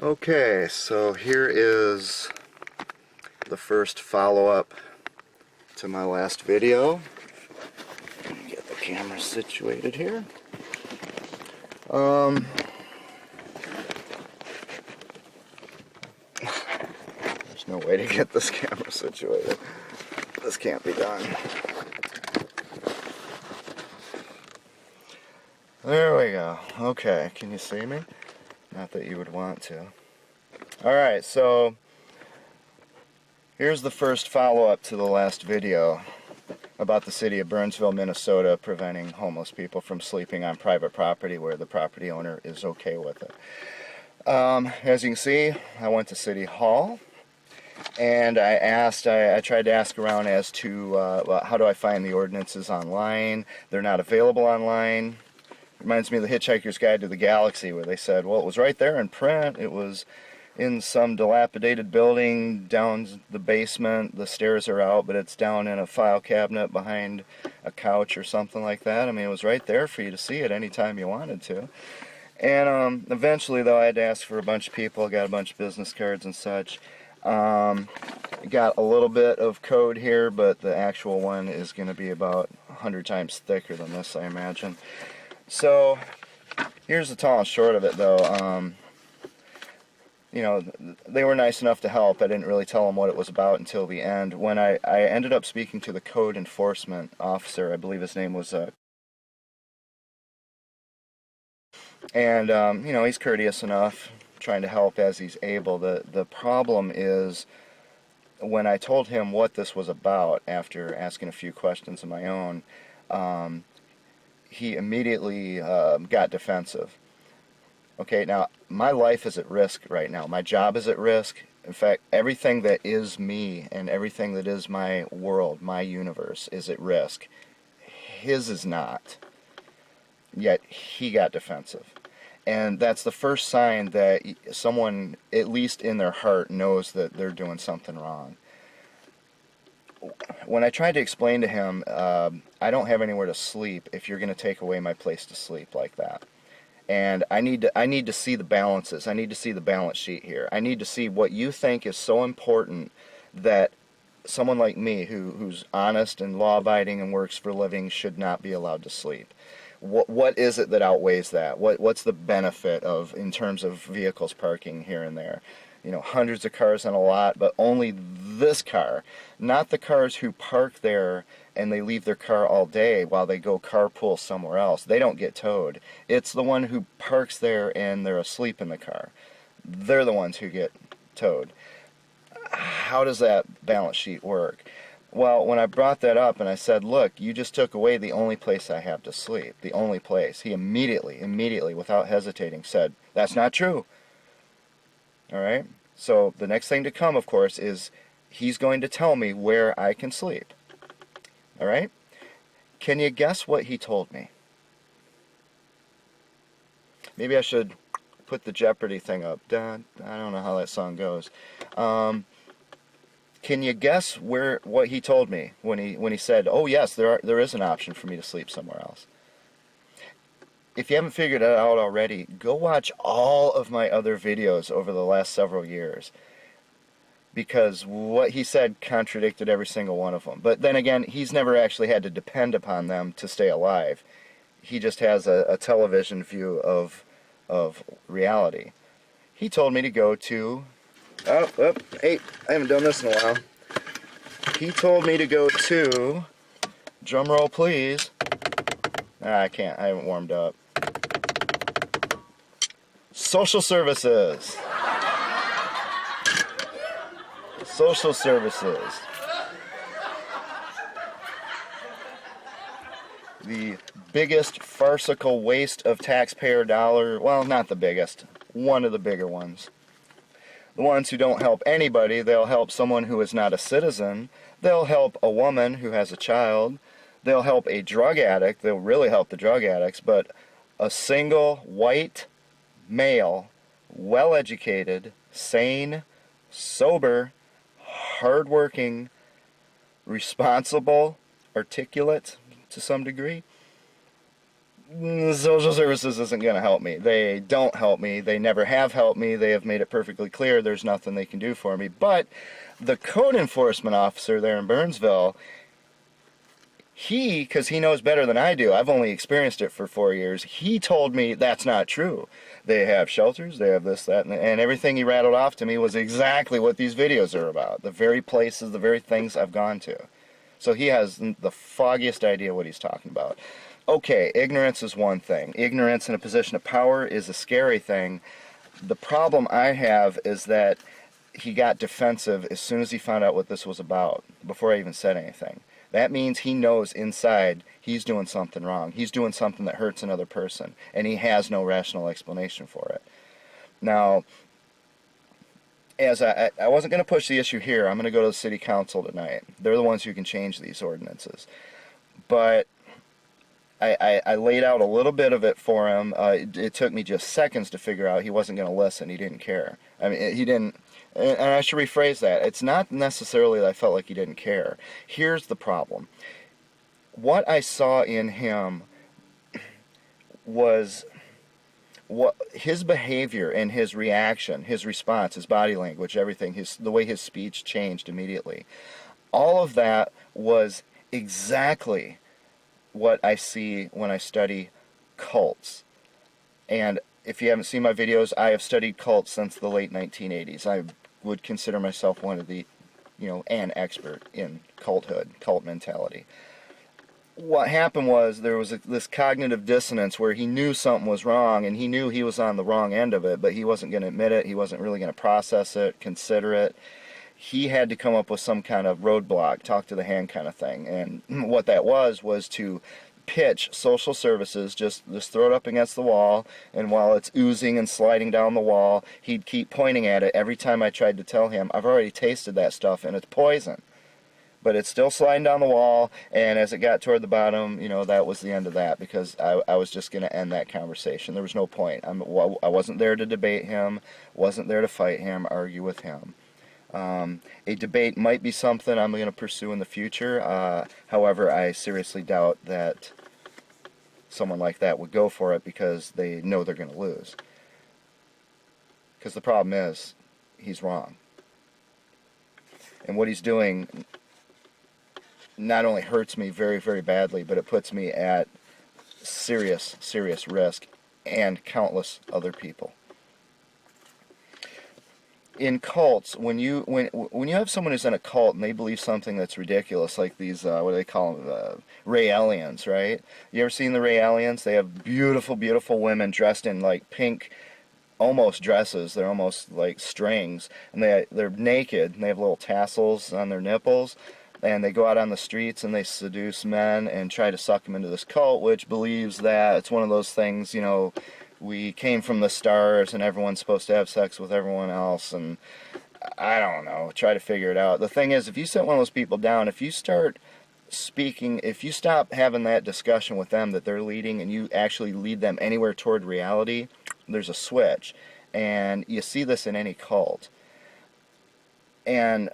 Okay, so here is the first follow-up to my last video. Let me get the camera situated here. There's no way to get this camera situated. This can't be done. There we go. Okay, can you see me? Not that you would want to. Alright, so here's the first follow-up to the last video about the city of Burnsville, Minnesota preventing homeless people from sleeping on private property where the property owner is okay with it. As you can see, I went to City Hall and I tried to ask around as to well, how do I find the ordinances online. They're not available online. Reminds me of the Hitchhiker's Guide to the Galaxy, where they said, well, it was right there in print. It was in some dilapidated building down the basement. The stairs are out, but it's down in a file cabinet behind a couch or something like that. I mean, it was right there for you to see it anytime you wanted to. And eventually, though, I had to ask for a bunch of people. Got a bunch of business cards and such. Got a little bit of code here, but the actual one is going to be about 100 times thicker than this, I imagine. So, here's the tall and short of it, though. You know, they were nice enough to help. I didn't really tell them what it was about until the end. When I ended up speaking to the code enforcement officer, I believe his name was, and, you know, he's courteous enough, trying to help as he's able. The problem is, when I told him what this was about, after asking a few questions of my own, he immediately got defensive. Okay, now, my life is at risk right now. My job is at risk. In fact, everything that is me and everything that is my world, my universe, is at risk. His is not. Yet, he got defensive. And that's the first sign that someone, at least in their heart, knows that they're doing something wrong. When I tried to explain to him, I don't have anywhere to sleep if you're going to take away my place to sleep like that. And I need to see the balances. I need to see the balance sheet here. I need to see what you think is so important that someone like me, who's honest and law-abiding and works for a living, should not be allowed to sleep. What is it that outweighs that? What's the benefit of, in terms of vehicles parking here and there? You know, hundreds of cars on a lot, but only this car. Not the cars who park there and they leave their car all day while they go carpool somewhere else. They don't get towed. It's the one who parks there and they're asleep in the car. They're the ones who get towed. How does that balance sheet work? Well, when I brought that up and I said, look, you just took away the only place I have to sleep, the only place, he immediately, without hesitating, said, that's not true. Alright? So the next thing to come, of course, is he's going to tell me where I can sleep. Alright? Can you guess what he told me? Maybe I should put the Jeopardy thing up. I don't know how that song goes. Can you guess what he told me when he said, oh yes, there is an option for me to sleep somewhere else? If you haven't figured it out already, go watch all of my other videos over the last several years. Because what he said contradicted every single one of them. But then again, he's never actually had to depend upon them to stay alive. He just has a television view of reality. He told me to go to... hey, I haven't done this in a while. He told me to go to... Drum roll, please. I can't. I haven't warmed up. Social services. Social services. The biggest farcical waste of taxpayer dollar, well, not the biggest, one of the bigger ones. The ones who don't help anybody, they'll help someone who is not a citizen, they'll help a woman who has a child, they'll help a drug addict, they'll really help the drug addicts, but a single white male, well-educated, sane, sober, hardworking, responsible, articulate to some degree, social services isn't going to help me. They don't help me. They never have helped me. They have made it perfectly clear there's nothing they can do for me. But the code enforcement officer there in Burnsville, because he knows better than I do, I've only experienced it for 4 years, he told me that's not true. They have shelters, they have this, that, and everything he rattled off to me was exactly what these videos are about. The very places, the very things I've gone to. So he has the foggiest idea what he's talking about. Okay, ignorance is one thing. Ignorance in a position of power is a scary thing. The problem I have is that he got defensive as soon as he found out what this was about, before I even said anything. That means he knows inside he's doing something wrong. He's doing something that hurts another person, and he has no rational explanation for it. Now, as I wasn't going to push the issue here, I'm going to go to the city council tonight. They're the ones who can change these ordinances. But I laid out a little bit of it for him. It took me just seconds to figure out he wasn't going to listen. He didn't care. I mean, he didn't. And I should rephrase that. It's not necessarily that I felt like he didn't care. Here's the problem. What I saw in him was what his behavior and his reaction, his response, his body language, everything, the way his speech changed immediately. All of that was exactly what I see when I study cults. And if you haven't seen my videos, I have studied cults since the late 1980s. I would consider myself one of the, an expert in culthood, cult mentality. What happened was there was this cognitive dissonance where he knew something was wrong, and he knew he was on the wrong end of it, but he wasn't going to admit it. He wasn't really going to process it, consider it. He had to come up with some kind of roadblock, talk to the hand kind of thing. And what that was to pitch social services, just throw it up against the wall, and while it's oozing and sliding down the wall, he'd keep pointing at it every time I tried to tell him, I've already tasted that stuff and it's poison. But it's still sliding down the wall, and as it got toward the bottom, that was the end of that, because I was just going to end that conversation. There was no point. I wasn't there to debate him, wasn't there to fight him, argue with him. A debate might be something I'm going to pursue in the future. However, I seriously doubt that someone like that would go for it because they know they're going to lose. Because the problem is, he's wrong. And what he's doing not only hurts me very, very badly, but it puts me at serious, serious risk, and countless other people. In cults, when you have someone who's in a cult and they believe something that's ridiculous, like these, what do they call them, Raelians, right? You ever seen the Raelians? They have beautiful, beautiful women dressed in like pink, almost dresses. They're almost like strings, and they're naked, and they have little tassels on their nipples, and they go out on the streets and they seduce men and try to suck them into this cult, which believes that it's one of those things, we came from the stars and everyone's supposed to have sex with everyone else, and I don't know, try to figure it out. The thing is, if you set one of those people down, if you start speaking, if you stop having that discussion with them that they're leading and you actually lead them anywhere toward reality, there's a switch. And you see this in any cult. And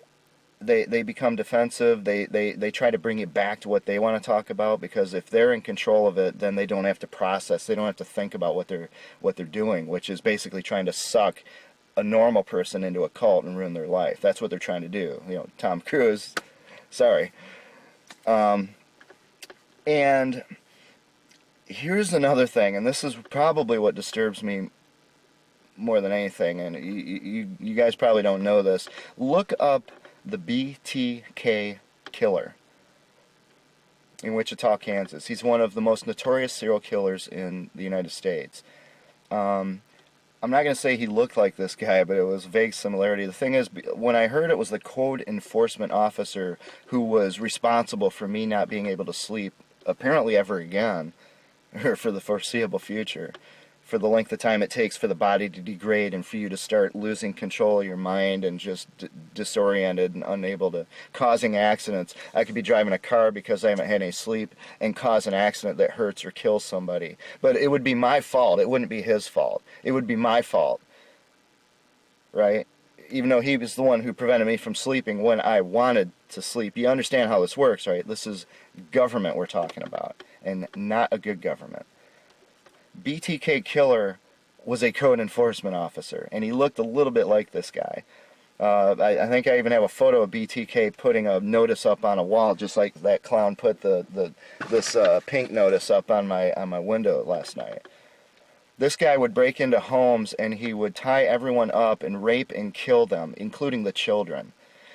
they become defensive. They try to bring you back to what they want to talk about, because if they're in control of it, then they don't have to process. They don't have to think about what they're doing, which is basically trying to suck a normal person into a cult and ruin their life. That's what they're trying to do. Tom Cruise. Sorry. And here's another thing, and this is probably what disturbs me more than anything, and you guys probably don't know this. Look up the BTK killer in Wichita, Kansas. He's one of the most notorious serial killers in the United States. I'm not going to say he looked like this guy, but it was vague similarity. The thing is, when I heard it was the code enforcement officer who was responsible for me not being able to sleep, apparently ever again, or for the foreseeable future, for the length of time it takes for the body to degrade and for you to start losing control of your mind and just disoriented and unable to, causing accidents. I could be driving a car because I haven't had any sleep and cause an accident that hurts or kills somebody. But it would be my fault. It wouldn't be his fault. It would be my fault. Right? even though he was the one who prevented me from sleeping when I wanted to sleep. You understand how this works, right? This is government we're talking about, and not a good government. BTK Killer was a code enforcement officer, and he looked a little bit like this guy. I think I even have a photo of BTK putting a notice up on a wall, just like that clown put this pink notice up on my window last night. This guy would break into homes and he would tie everyone up and rape and kill them, including the children.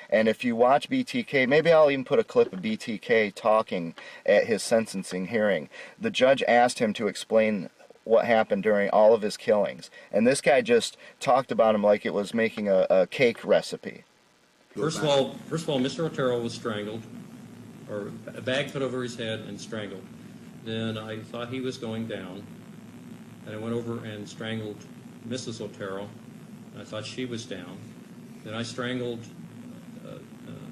And if you watch BTK, maybe I'll even put a clip of BTK talking at his sentencing hearing. The judge asked him to explain what happened during all of his killings. And this guy just talked about him like it was making a cake recipe. First of all, Mr. Otero was strangled, or a bag put over his head and strangled. Then I thought he was going down, and I went over and strangled Mrs. Otero. I thought she was down. Then I strangled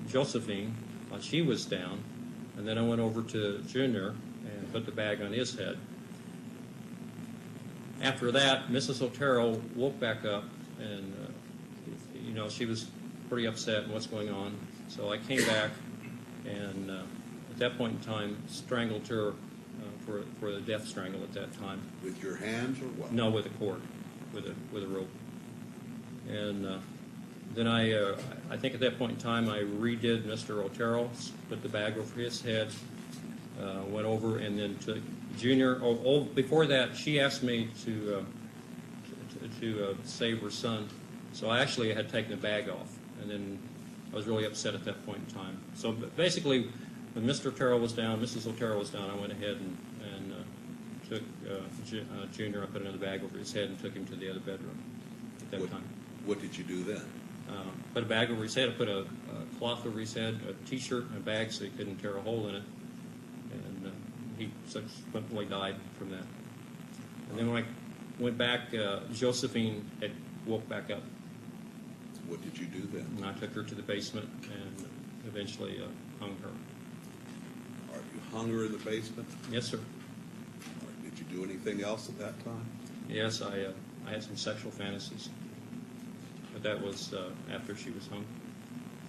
Josephine, thought she was down, and then I went over to Junior and put the bag on his head. After that, Mrs. Otero woke back up, and she was pretty upset in what's going on. So I came back, and at that point in time, strangled her for the death strangle at that time. With your hands or what? No, with a cord, with a rope. And then I think at that point in time, I redid Mr. Otero, put the bag over his head, went over and then took Junior. Before that, she asked me to save her son, so I actually had taken the bag off, and then I was really upset at that point in time. So basically, when Mr. Otero was down, Mrs. Otero was down, I went ahead and took Junior. I put another bag over his head and took him to the other bedroom at that time. What did you do then? Put a bag over his head. I put a cloth over his head, a T-shirt, and a bag so he couldn't tear a hole in it. And he subsequently died from that. And then when I went back, Josephine had woke back up. What did you do then? And I took her to the basement and eventually hung her. All right, you hung her in the basement? Yes, sir. All right, did you do anything else at that time? Yes, I had some sexual fantasies. But that was after she was hung.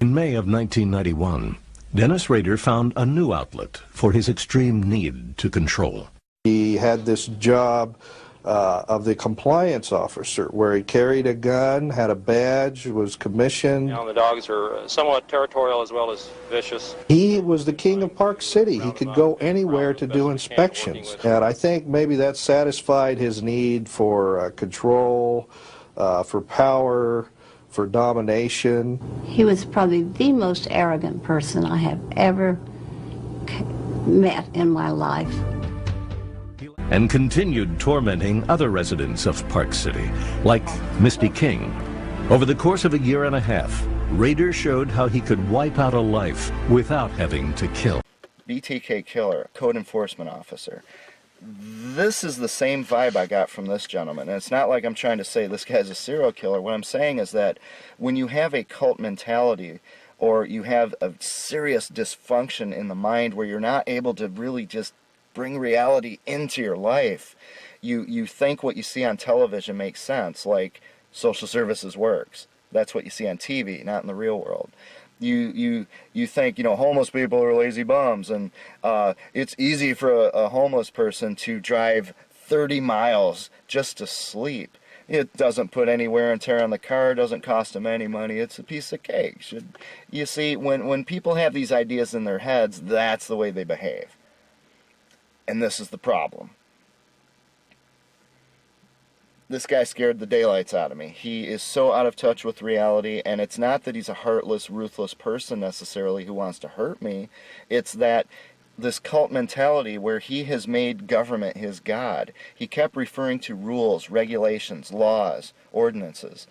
In May of 1991, Dennis Rader found a new outlet for his extreme need to control. He had this job of the compliance officer where he carried a gun, had a badge, was commissioned. The dogs are somewhat territorial as well as vicious. He was the king of Park City. He could go anywhere to do inspections. And I think maybe that satisfied his need for control, for power, for domination. He was probably the most arrogant person I have ever met in my life. And continued tormenting other residents of Park City, like Misty King. Over the course of a year and a half, Rader showed how he could wipe out a life without having to kill. BTK Killer, code enforcement officer. This is the same vibe I got from this gentleman. And it's not like I'm trying to say this guy's a serial killer. What I'm saying is that when you have a cult mentality, or you have a serious dysfunction in the mind where you're not able to really just bring reality into your life, you think what you see on television makes sense, like social services works. That's what you see on TV, not in the real world. You think, homeless people are lazy bums, and it's easy for a homeless person to drive 30 miles just to sleep. It doesn't put any wear and tear on the car, doesn't cost them any money, it's a piece of cake. You see, when people have these ideas in their heads, that's the way they behave. And this is the problem. This guy scared the daylights out of me. He is so out of touch with reality, and it's not that he's a heartless, ruthless person necessarily who wants to hurt me. It's that this cult mentality where he has made government his god. He kept referring to rules, regulations, laws, ordinances.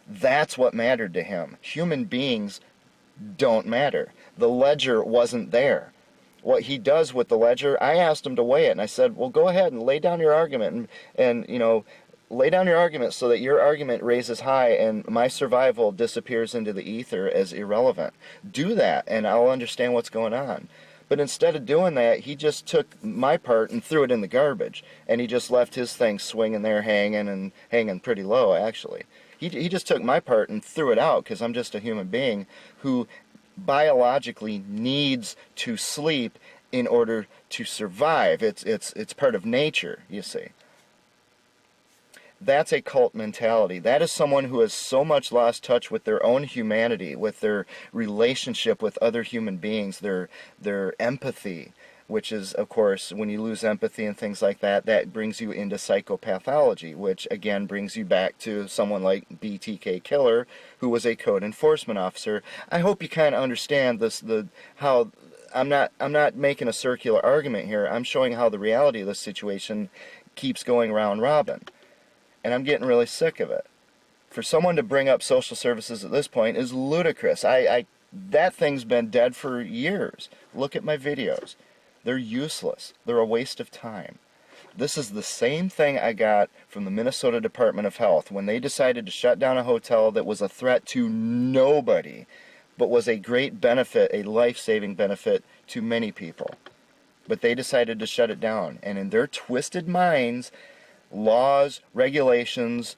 That's what mattered to him. Human beings don't matter. The ledger wasn't there. What he does with the ledger, I asked him to weigh it, and I said, well, go ahead and lay down your argument, and lay down your argument so that your argument raises high and my survival disappears into the ether as irrelevant. Do that, and I'll understand what's going on. But instead of doing that, he just took my part and threw it in the garbage, and he just left his thing swinging there, hanging pretty low, actually. He just took my part and threw it out because I'm just a human being who biologically needs to sleep in order to survive. It's part of nature, you see. That's a cult mentality. That is someone who has so much lost touch with their own humanity, with their relationship with other human beings, their empathy, which is, of course, when you lose empathy and things like that, that brings you into psychopathology, which again brings you back to someone like BTK Killer, who was a code enforcement officer. I hope you kind of understand this, how I'm not making a circular argument here. I'm showing how the reality of this situation keeps going round robin. And I'm getting really sick of it. For someone to bring up social services at this point is ludicrous. That thing's been dead for years. Look at my videos. They're useless. They're a waste of time. This is the same thing I got from the Minnesota Department of Health when they decided to shut down a hotel that was a threat to nobody, but was a great benefit, a life-saving benefit to many people. But they decided to shut it down. And in their twisted minds, laws, regulations,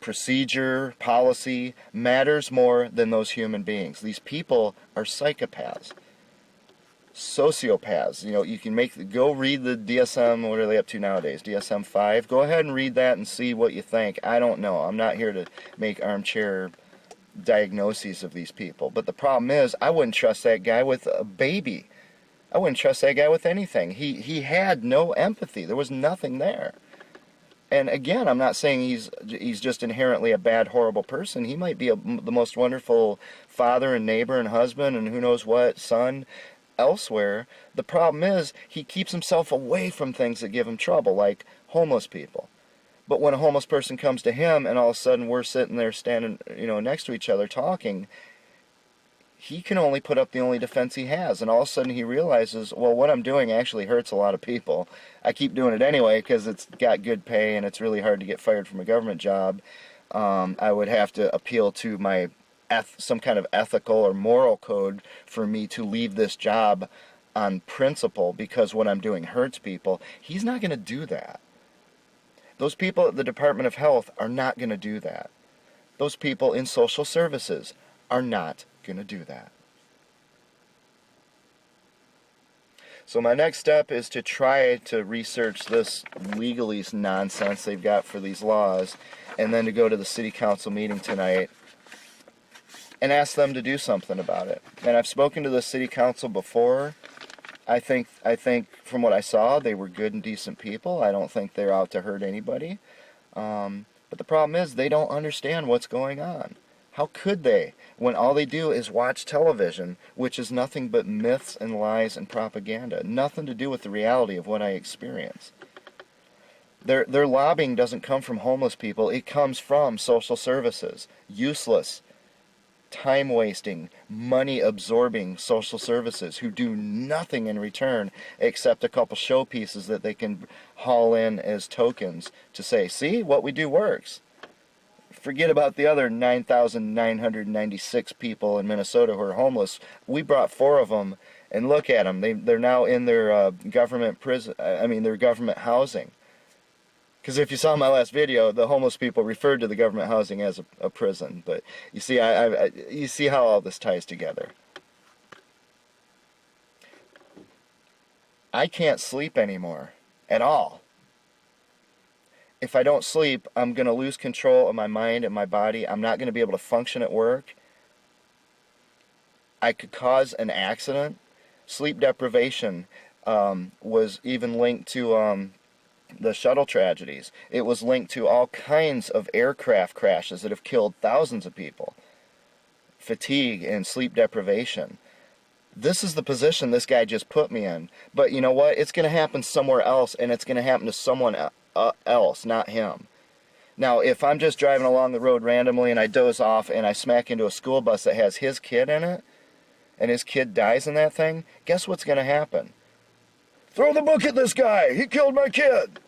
procedure, policy matters more than those human beings. These people are psychopaths, sociopaths. You know, you can go read the DSM, what are they up to nowadays, DSM-5. Go ahead and read that and see what you think. I don't know. I'm not here to make armchair diagnoses of these people. But the problem is, I wouldn't trust that guy with a baby. I wouldn't trust that guy with anything. He had no empathy. There was nothing there. And again, I'm not saying he's just inherently a bad, horrible person. He might be the most wonderful father and neighbor and husband and who knows what, son, elsewhere. The problem is he keeps himself away from things that give him trouble, like homeless people. But when a homeless person comes to him and all of a sudden we're sitting there standing, next to each other talking, he can only put up the only defense he has. And all of a sudden he realizes, well, what I'm doing actually hurts a lot of people. I keep doing it anyway because it's got good pay and it's really hard to get fired from a government job. I would have to appeal to my some kind of ethical or moral code for me to leave this job on principle because what I'm doing hurts people. He's not going to do that. Those people at the Department of Health are not going to do that. Those people in social services are not going to do that. So my next step is to try to research this legalese nonsense they've got for these laws, and then to go to the city council meeting tonight and ask them to do something about it. And I've spoken to the city council before. I think from what I saw, they were good and decent people. I don't think they're out to hurt anybody. But the problem is they don't understand what's going on. How could they, when all they do is watch television, which is nothing but myths and lies and propaganda, nothing to do with the reality of what I experience. Their lobbying doesn't come from homeless people. It comes from social services, useless, time-wasting, money-absorbing social services who do nothing in return except a couple showpieces that they can haul in as tokens to say, see, what we do works. Forget about the other 9,996 people in Minnesota who are homeless. We brought 4 of them, and look at them. They're now in their government prison. Their government housing. Because if you saw my last video, the homeless people referred to the government housing as a prison. But you see, you see how all this ties together. I can't sleep anymore at all. If I don't sleep, I'm going to lose control of my mind and my body. I'm not going to be able to function at work. I could cause an accident. Sleep deprivation was even linked to the shuttle tragedies. It was linked to all kinds of aircraft crashes that have killed thousands of people. Fatigue and sleep deprivation. This is the position this guy just put me in. But you know what? It's going to happen somewhere else, and it's going to happen to someone else, not him. Now, if I'm just driving along the road randomly and I doze off and I smack into a school bus that has his kid in it, and his kid dies in that thing, guess what's going to happen? Throw the book at this guy! He killed my kid!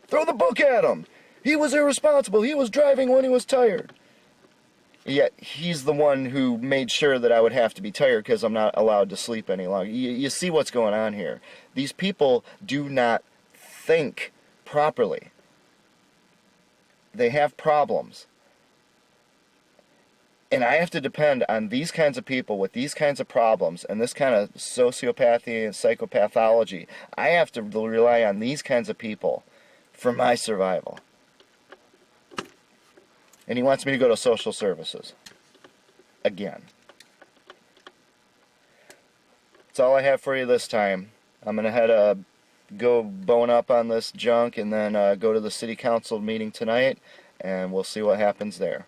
Throw the book at him! He was irresponsible. He was driving when he was tired. Yet he's the one who made sure that I would have to be tired because I'm not allowed to sleep any longer. You see what's going on here. These people do not think properly. They have problems. And I have to depend on these kinds of people with these kinds of problems and this kind of sociopathy and psychopathology. I have to rely on these kinds of people for my survival. And he wants me to go to social services. Again. That's all I have for you this time. I'm going to go bone up on this junk and then go to the city council meeting tonight, and we'll see what happens there.